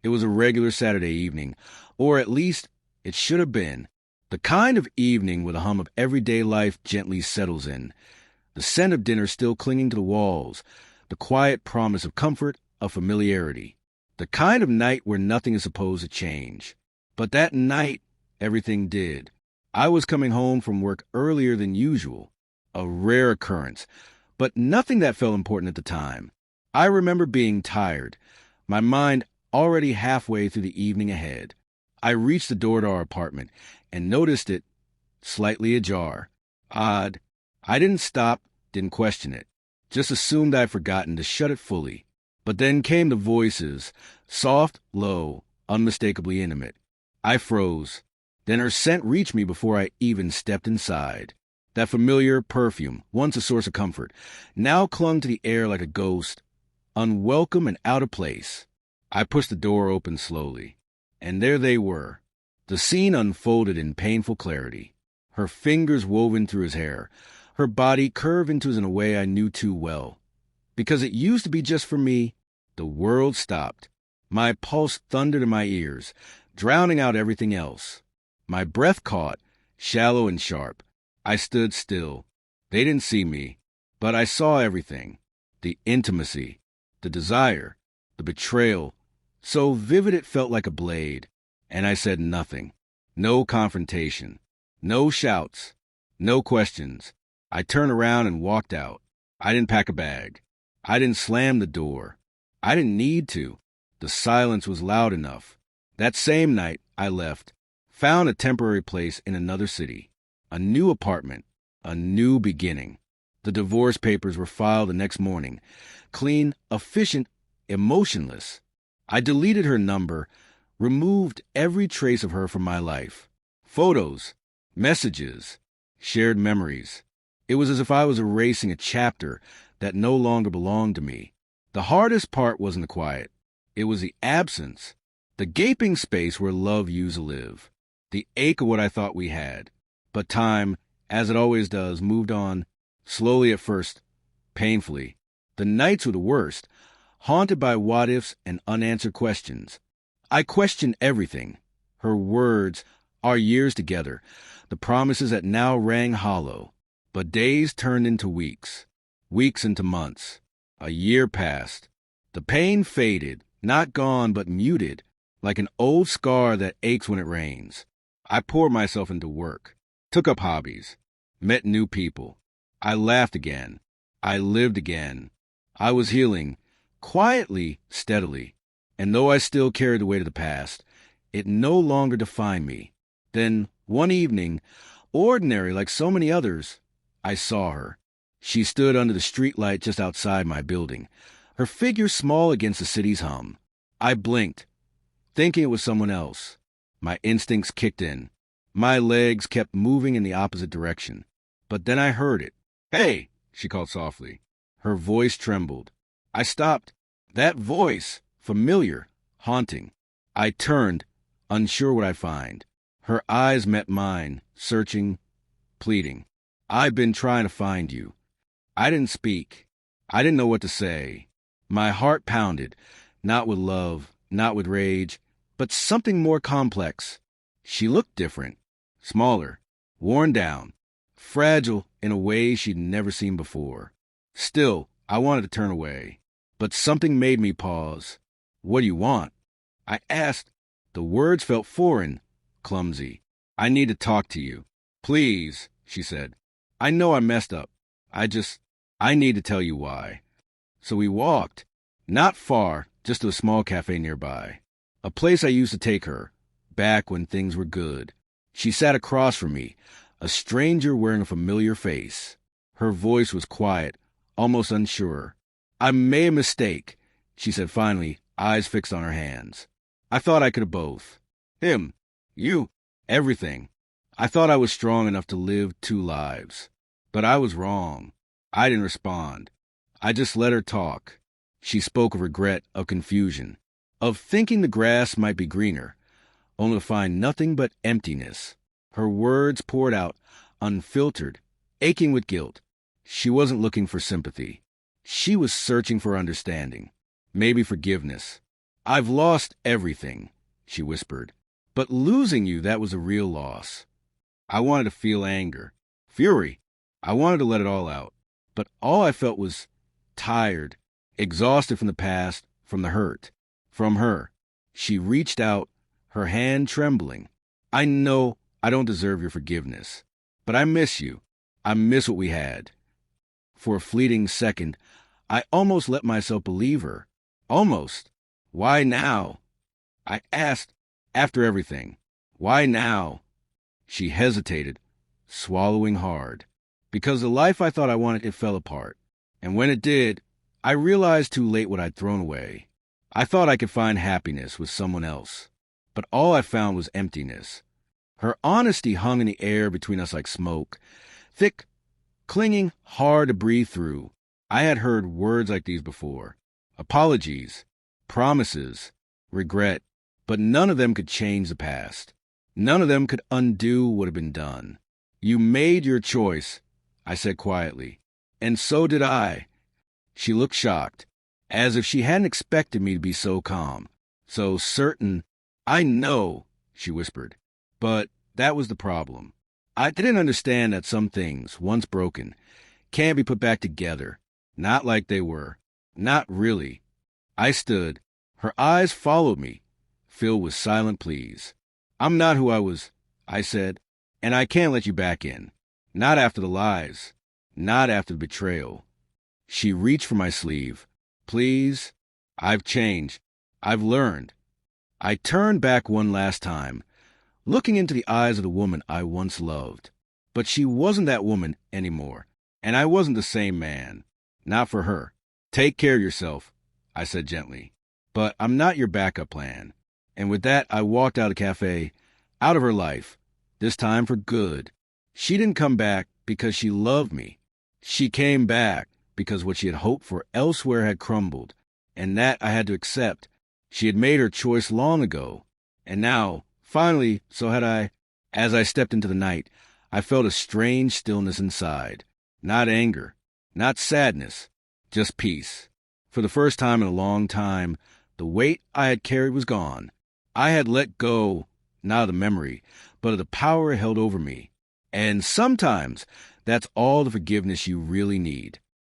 It was a regular Saturday evening, or at least it should have been. The kind of evening where the hum of everyday life gently settles in, the scent of dinner still clinging to the walls, the quiet promise of comfort, of familiarity. The kind of night where nothing is supposed to change. But that night, everything did. I was coming home from work earlier than usual, a rare occurrence, but nothing that felt important at the time. I remember being tired, my mind already halfway through the evening ahead. I reached the door to our apartment and noticed it slightly ajar. Odd. I didn't stop, didn't question it, just assumed I'd forgotten to shut it fully. But then came the voices, soft, low, unmistakably intimate. I froze. Then her scent reached me before I even stepped inside. That familiar perfume, once a source of comfort, now clung to the air like a ghost, unwelcome and out of place. I pushed the door open slowly, and there they were. The scene unfolded in painful clarity. Her fingers woven through his hair, her body curved into his in a way I knew too well. Because it used to be just for me, the world stopped. My pulse thundered in my ears, drowning out everything else. My breath caught, shallow and sharp. I stood still. They didn't see me, but I saw everything. The intimacy, the desire, the betrayal, so vivid it felt like a blade. And I said nothing. No confrontation. No shouts. No questions. I turned around and walked out. I didn't pack a bag. I didn't slam the door. I didn't need to. The silence was loud enough. That same night, I left, found a temporary place in another city, a new apartment, a new beginning. The divorce papers were filed the next morning, clean, efficient, emotionless. I deleted her number, removed every trace of her from my life. Photos, messages, shared memories. It was as if I was erasing a chapter that no longer belonged to me. The hardest part wasn't the quiet. It was the absence, the gaping space where love used to live, the ache of what I thought we had. But time, as it always does, moved on, slowly at first, painfully. The nights were the worst, haunted by what-ifs and unanswered questions. I questioned everything, her words, our years together, the promises that now rang hollow. But days turned into weeks, weeks into months. A year passed. The pain faded, not gone but muted, like an old scar that aches when it rains. I poured myself into work, took up hobbies, met new people. I laughed again. I lived again. I was healing, quietly, steadily. And though I still carried the weight of the past, it no longer defined me. Then, one evening, ordinary like so many others, I saw her. She stood under the streetlight just outside my building, her figure small against the city's hum. I blinked, thinking it was someone else. My instincts kicked in. My legs kept moving in the opposite direction. But then I heard it. "Hey!" she called softly. Her voice trembled. I stopped. That voice, familiar, haunting. I turned, unsure what I'd find. Her eyes met mine, searching, pleading. "I've been trying to find you." I didn't speak. I didn't know what to say. My heart pounded, not with love, not with rage, but something more complex. She looked different, smaller, worn down, fragile in a way she'd never seen before. Still, I wanted to turn away, but something made me pause. "What do you want?" I asked. The words felt foreign, clumsy. "I need to talk to you." "Please," she said. "I know I messed up. I need to tell you why." So we walked, not far, just to a small cafe nearby, a place I used to take her, back when things were good. She sat across from me, a stranger wearing a familiar face. Her voice was quiet, almost unsure. "I made a mistake," she said finally, eyes fixed on her hands. "I thought I could have both. Him, you, everything. I thought I was strong enough to live two lives. But I was wrong. I didn't respond. I just let her talk." She spoke of regret, of confusion, of thinking the grass might be greener, only to find nothing but emptiness. Her words poured out, unfiltered, aching with guilt. She wasn't looking for sympathy. She was searching for understanding, maybe forgiveness. I've lost everything, she whispered. But losing you, that was a real loss. I wanted to feel anger, fury. I wanted to let it all out. But all I felt was tired, exhausted from the past, from the hurt, from her. She reached out, her hand trembling. I know I don't deserve your forgiveness, but I miss you. I miss what we had. For a fleeting second, I almost let myself believe her. Almost. Why now? I asked, after everything. Why now? She hesitated, swallowing hard. Because the life I thought I wanted, it fell apart. And when it did, I realized too late what I'd thrown away. I thought I could find happiness with someone else. But all I found was emptiness. Her honesty hung in the air between us like smoke, thick, clinging, hard to breathe through. I had heard words like these before. Apologies, promises, regret, but none of them could change the past. None of them could undo what had been done. You made your choice, I said quietly, and so did I. She looked shocked, as if she hadn't expected me to be so calm, so certain. I know, she whispered, but that was the problem. I didn't understand that some things, once broken, can't be put back together, not like they were, not really. I stood. Her eyes followed me, filled with silent pleas. I'm not who I was, I said, and I can't let you back in. Not after the lies, not after the betrayal. She reached for my sleeve. Please, I've changed. I've learned. I turned back one last time, looking into the eyes of the woman I once loved. But she wasn't that woman anymore, and I wasn't the same man. Not for her. Take care of yourself, I said gently. But I'm not your backup plan. And with that, I walked out of the cafe, out of her life, this time for good. She didn't come back because she loved me. She came back because what she had hoped for elsewhere had crumbled, and that I had to accept. She had made her choice long ago, and now, finally, so had I. As I stepped into the night, I felt a strange stillness inside. Not anger, not sadness, just peace. For the first time in a long time, the weight I had carried was gone. I had let go, not of the memory, but of the power it held over me. And sometimes that's all the forgiveness you really need.